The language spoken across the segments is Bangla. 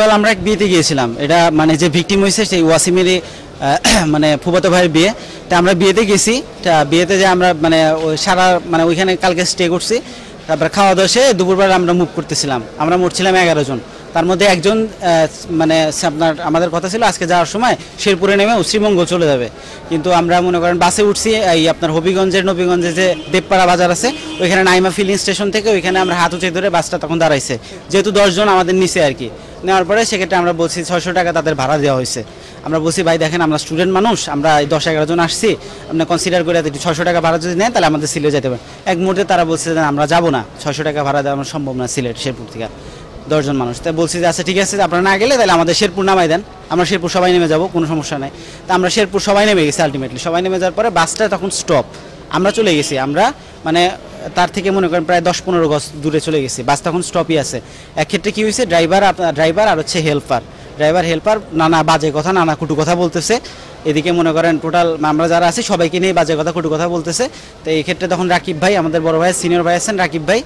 আমরা এক বিয়েতে গিয়েছিলাম, এটা মানে যে ভিকটিম হয়েছে সেই ওয়াসিমেরই মানে ফুফাতো ভাইয়ের বিয়ে। তা আমরা বিয়েতে গেছি, বিয়েতে যে আমরা মানে সারা মানে ওইখানে কালকে স্টে করছি। তারপর খাওয়া দাওয়া সে দুপুরবেলা আমরা মুভ করতেছিলাম, আমরা মোট ছিলাম 11 জন। তার মধ্যে একজন মানে আপনার আমাদের কথা ছিল আজকে যাওয়ার সময় শেরপুরে নেমে শ্রীমঙ্গল চলে যাবে, কিন্তু আমরা মনে করেন বাসে উঠছি এই আপনার হবিগঞ্জের নবীগঞ্জে যে দেবপাড়া বাজার আছে ওইখানে নাইমা ফিলিং স্টেশন থেকে ওইখানে আমরা হাত উঁচে ধরে বাসটা তখন দাঁড়াইছে, যেহেতু 10 জন আমাদের নিচে আর কি। নেওয়ার পরে সেক্ষেত্রে আমরা বলছি 600 টাকা তাদের ভাড়া দেওয়া হয়েছে। আমরা বলছি ভাই দেখেন আমরা স্টুডেন্ট মানুষ, আমরা 10-11 জন আসছি, আপনি কনসিডার করে 600 টাকা ভাড়া যদি নেন তাহলে আমাদের সিলেট যেতে পারেন। এক মুহূর্তে তারা বলছে যে আমরা যাবো না, 600 টাকা ভাড়া দেওয়া সম্ভব না সিলেট শেরপুর থেকে 10 জন মানুষ। তাই বলছি যে আচ্ছা ঠিক আছে, আপনারা না গেলে তাহলে আমাদের শেরপুর নামাই দেন, আমরা শেরপুর সবাই নেমে যাবো, কোনো সমস্যা নাই। তা আমরা শেরপুর সবাই নেমে গেছি, আলটিমেটলি সবাই নেমে যাওয়ার পরে বাসটা তখন স্টপ, আমরা চলে গেছি। আমরা মানে তার থেকে মনে করেন প্রায় 10-15 গজ দূরে চলে গেছি, বাস তখন স্টপই আছে। এক ক্ষেত্রে কী হয়েছে, ড্রাইভার আর হচ্ছে হেল্পার নানা বাজে কথা, নানা কুটু কথা বলতেছে। এদিকে মনে করেন টোটাল আমরা যারা আছি সবাইকে নিয়ে বাজে কথা, কুটু কথা বলতেছে। তো এই ক্ষেত্রে তখন রাকিব ভাই, আমাদের বড় ভাই সিনিয়র ভাই আছেন রাকিব ভাই,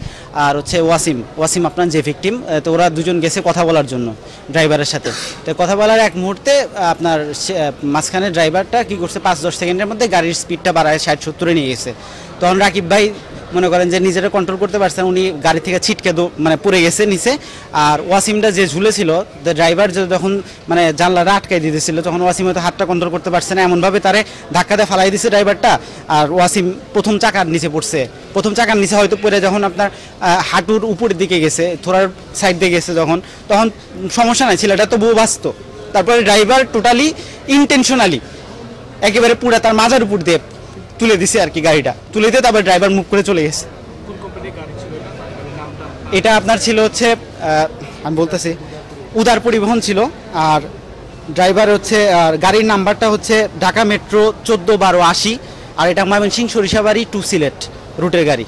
আর হচ্ছে ওয়াসিম আপনার যে ভিকটিম, তো ওরা দুজন গেছে কথা বলার জন্য ড্রাইভারের সাথে। তো কথা বলার এক মুহূর্তে আপনার মাঝখানে ড্রাইভারটা কী করছে, 5-10 সেকেন্ডের মধ্যে গাড়ির স্পিডটা বাড়ায় 60-70-এ নিয়ে গেছে। তখন রাকিব ভাই মনে করেন যে নিজেরা কন্ট্রোল করতে পারছেন, উনি গাড়ি থেকে ছিটকে মানে পড়ে গেছে নিচে। আর ওয়াসিমটা যে ঝুলেছিল, ড্রাইভার যখন মানে জানলাটা আটকাই দিতেছিল, তখন ওয়াসিম হয়তো হাতটা কন্ট্রোল করতে পারছে না, এমনভাবে তারে ধাক্কা দিয়ে ফালাই দিছে ড্রাইভারটা। আর ওয়াসিম প্রথম চাকার নিচে পড়ছে, প্রথম চাকার নিচে হয়তো পড়ে যখন আপনার হাঁটুর উপরের দিকে গেছে, থোড়ার সাইড দিয়ে গেছে তখন সমস্যা নাই, ছেলেটা তো বউ বাঁচত। তারপরে ড্রাইভার টোটালি ইনটেনশনালি একেবারে পুরা তার মাজার উপর দিয়ে তুলে দিছে আর কি, গাড়িটা তুলে দিয়ে তারপর ড্রাইভার মুভ করে চলে গেছে। এটা আপনার ছিল হচ্ছে আমি বলতেছি উদার পরিবহন ছিল, আর ড্রাইভার হচ্ছে আর গাড়ির নাম্বারটা হচ্ছে ঢাকা মেট্রো 14-12-80, আর এটা ময়মনসিংহ সরিষাবাড়ি টু সিলেট রুটের গাড়ি।